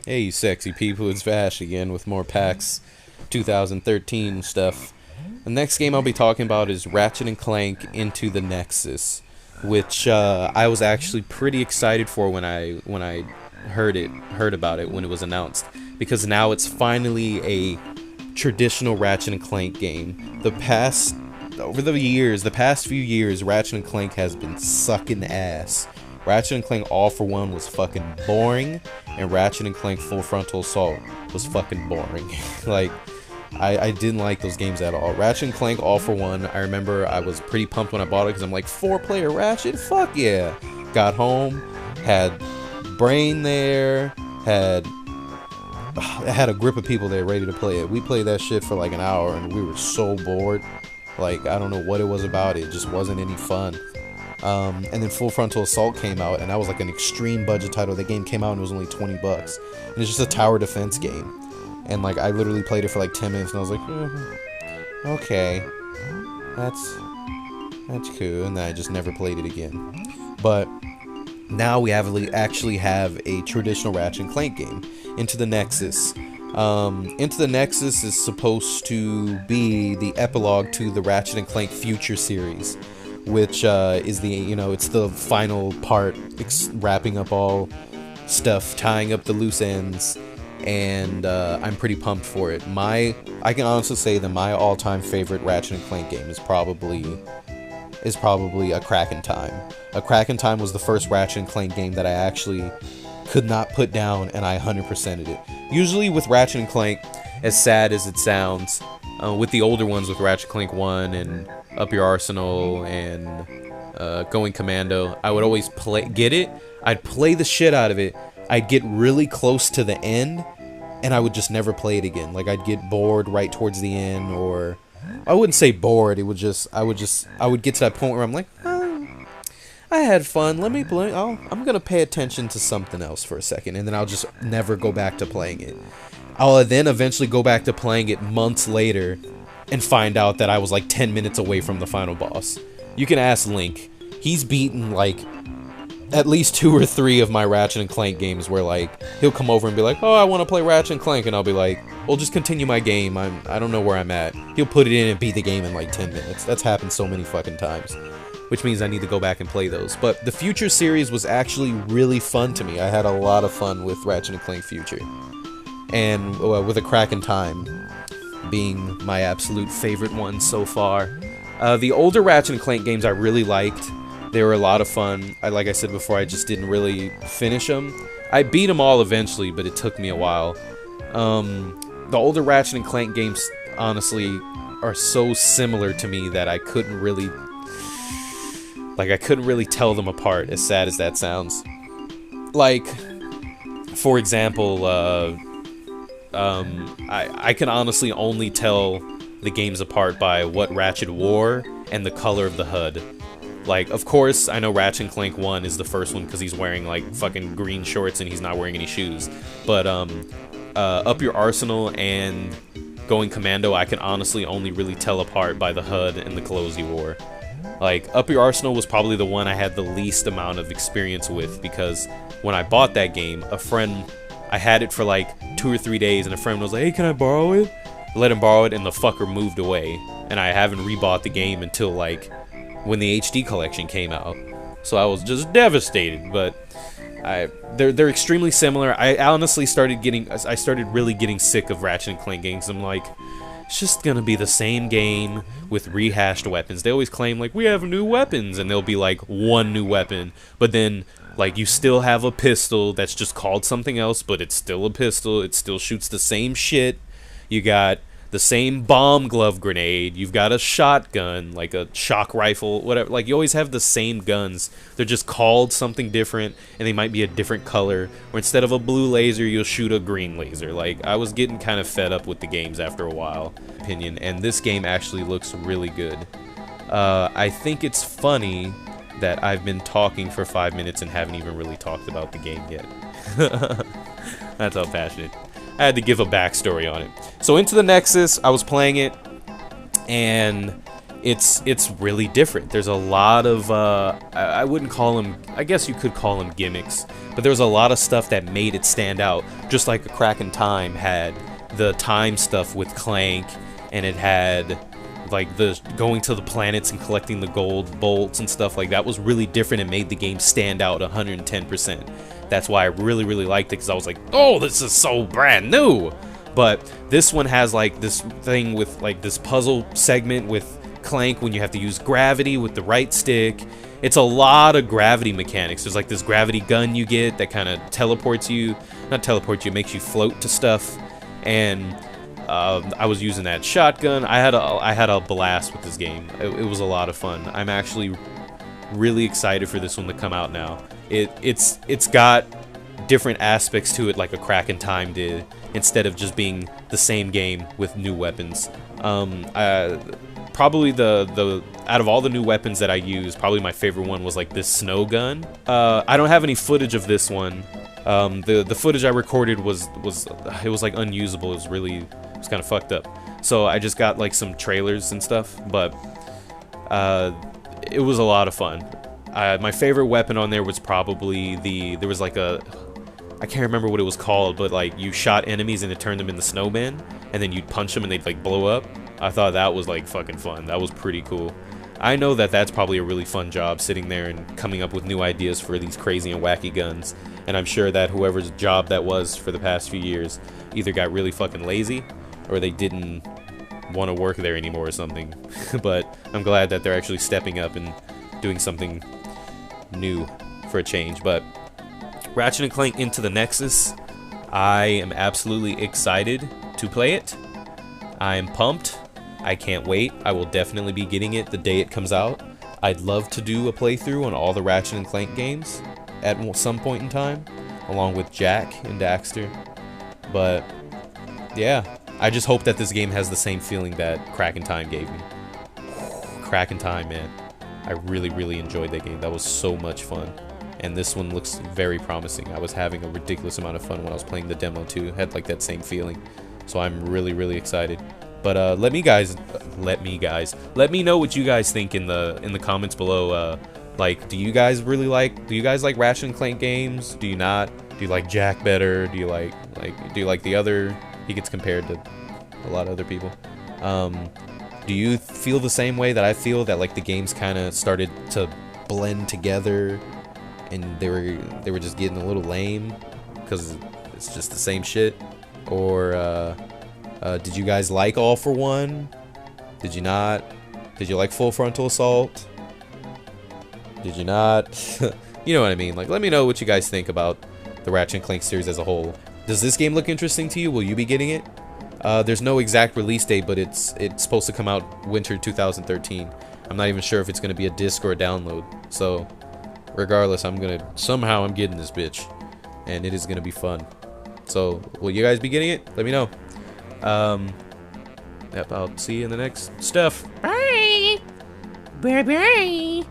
Hey, you sexy people, it's Vash again with more PAX 2013 stuff. The next game I'll be talking about is Ratchet and Clank Into the Nexus, which I was actually pretty excited for when I heard about it when it was announced, because now it's finally a traditional Ratchet and Clank game. The past few years, Ratchet and Clank has been sucking ass. Ratchet and Clank All for One was fucking boring, and Ratchet and Clank Full Frontal Assault was fucking boring. Like, I didn't like those games at all. Ratchet and Clank All for One, I remember I was pretty pumped when I bought it because I'm like, 4-player Ratchet? Fuck yeah! Got home, had Brain there, had a grip of people there ready to play it. We played that shit for like an hour and we were so bored. Like, I don't know what it was about it, just wasn't any fun. And then Full Frontal Assault came out, and that was like an extreme budget title. The game came out and it was only $20, and it's just a tower defense game. And like, I literally played it for like 10 minutes, and I was like, okay, that's cool. And then I just never played it again. But now we actually have a traditional Ratchet and Clank game, Into the Nexus. Into the Nexus is supposed to be the epilogue to the Ratchet and Clank Future series, which is it's the final part, wrapping up all stuff, tying up the loose ends, and I'm pretty pumped for it. I can honestly say that my all-time favorite Ratchet and Clank game is probably A Crack in Time. A Crack in Time was the first Ratchet and Clank game that I actually could not put down, and I 100%ed it. Usually with Ratchet and Clank, as sad as it sounds, with the older ones, with Ratchet Clank 1 and Up Your Arsenal and Going Commando, I would always I'd play the shit out of it, I'd get really close to the end, and I would just never play it again. Like, I'd get bored right towards the end, or I wouldn't say bored, I would get to that point where I'm like, I had fun, let me play, I'm gonna pay attention to something else for a second, and then I'll just never go back to playing it. I'll then eventually go back to playing it months later and find out that I was like 10 minutes away from the final boss. You can ask Link. He's beaten like at least 2 or 3 of my Ratchet and Clank games where like he'll come over and be like, oh, I want to play Ratchet and Clank, and I'll be like, well, just continue my game, I don't know where I'm at. He'll put it in and beat the game in like 10 minutes. That's happened so many fucking times, which means I need to go back and play those. But the Future series was actually really fun to me. I had a lot of fun with Ratchet and Clank Future, and with A Crack in Time being my absolute favorite one so far. The older Ratchet and Clank games I really liked. They were a lot of fun. Like I said before, I just didn't really finish them. I beat them all eventually, but it took me a while. The older Ratchet and Clank games, honestly, are so similar to me that I couldn't really tell them apart, as sad as that sounds. Like, for example, I can honestly only tell the games apart by what Ratchet wore and the color of the HUD. Like, of course, I know Ratchet and Clank 1 is the first one because he's wearing, like, fucking green shorts and he's not wearing any shoes. But, Up Your Arsenal and Going Commando, I can honestly only really tell apart by the HUD and the clothes he wore. Like, Up Your Arsenal was probably the one I had the least amount of experience with, because when I bought that game, I had it for like 2 or 3 days, and a friend was like, hey, can I borrow it? I let him borrow it, and the fucker moved away, and I haven't rebought the game until like when the HD collection came out. So I was just devastated. But they're extremely similar. I honestly started really getting sick of Ratchet and Clank games. I'm like, it's just gonna be the same game with rehashed weapons. They always claim like, we have new weapons, and there'll be like one new weapon, but then like you still have a pistol that's just called something else, but it's still a pistol. It still shoots the same shit. You got the same bomb glove grenade, you've got a shotgun, like a shock rifle, whatever. Like, you always have the same guns. They're just called something different, and they might be a different color, or instead of a blue laser, you'll shoot a green laser. Like, I was getting kind of fed up with the games after a while, and this game actually looks really good. I think it's funny that I've been talking for 5 minutes and haven't even really talked about the game yet. That's how passionate. I had to give a backstory on it. So Into the Nexus, I was playing it, and it's really different. There's a lot of I wouldn't call them, I guess you could call them gimmicks, but there's a lot of stuff that made it stand out. Just like a Crack in Time had the time stuff with Clank, and it had like the going to the planets and collecting the gold bolts and stuff like that was really different and made the game stand out 110%. That's why I really liked it, because I was like, oh, this is so brand new. But this one has like this thing with like this puzzle segment with Clank when you have to use gravity with the right stick. It's a lot of gravity mechanics. There's like this gravity gun you get that kind of teleports you, not teleports you, makes you float to stuff. And I was using that shotgun. I had a blast with this game. It was a lot of fun. I'm actually really excited for this one to come out now. It's got different aspects to it, like a Crack in Time did, instead of just being the same game with new weapons. Probably the out of all the new weapons that I used, probably my favorite one was like this snow gun. I don't have any footage of this one. The footage I recorded was like unusable. It was kind of fucked up. So I just got like some trailers and stuff, but it was a lot of fun. My favorite weapon on there was probably there was like I can't remember what it was called, but like you shot enemies and it turned them into snowmen, and then you'd punch them and they'd like blow up. I thought that was like fucking fun. That was pretty cool. I know that that's probably a really fun job, sitting there and coming up with new ideas for these crazy and wacky guns. And I'm sure that whoever's job that was for the past few years either got really fucking lazy or they didn't want to work there anymore or something. But I'm glad that they're actually stepping up and doing something new for a change. But Ratchet & Clank Into the Nexus, I am absolutely excited to play it. I am pumped. I can't wait. I will definitely be getting it the day it comes out. I'd love to do a playthrough on all the Ratchet & Clank games at some point in time, along with Jack and Daxter. But yeah, I just hope that this game has the same feeling that Crack in Time gave me. Crack in Time, man. I really enjoyed that game. That was so much fun. And this one looks very promising. I was having a ridiculous amount of fun when I was playing the demo too. Had like that same feeling. So I'm really excited. But let me know what you guys think in the comments below. Like, do you guys like Ratchet and Clank games? Do you not? Do you like Jack better? Do you like the other? He gets compared to a lot of other people. Do you feel the same way that I feel, that like the games kind of started to blend together and they were just getting a little lame because it's just the same shit? Or did you guys like All for One? Did you not? Did you like Full Frontal Assault? Did you not? You know what I mean. Like, let me know what you guys think about the Ratchet & Clank series as a whole. Does this game look interesting to you? Will you be getting it? There's no exact release date, but it's supposed to come out winter 2013. I'm not even sure if it's going to be a disc or a download. So, regardless, I'm getting this bitch, and it is going to be fun. So, will you guys be getting it? Let me know. Yep, I'll see you in the next stuff. Bye. Bye.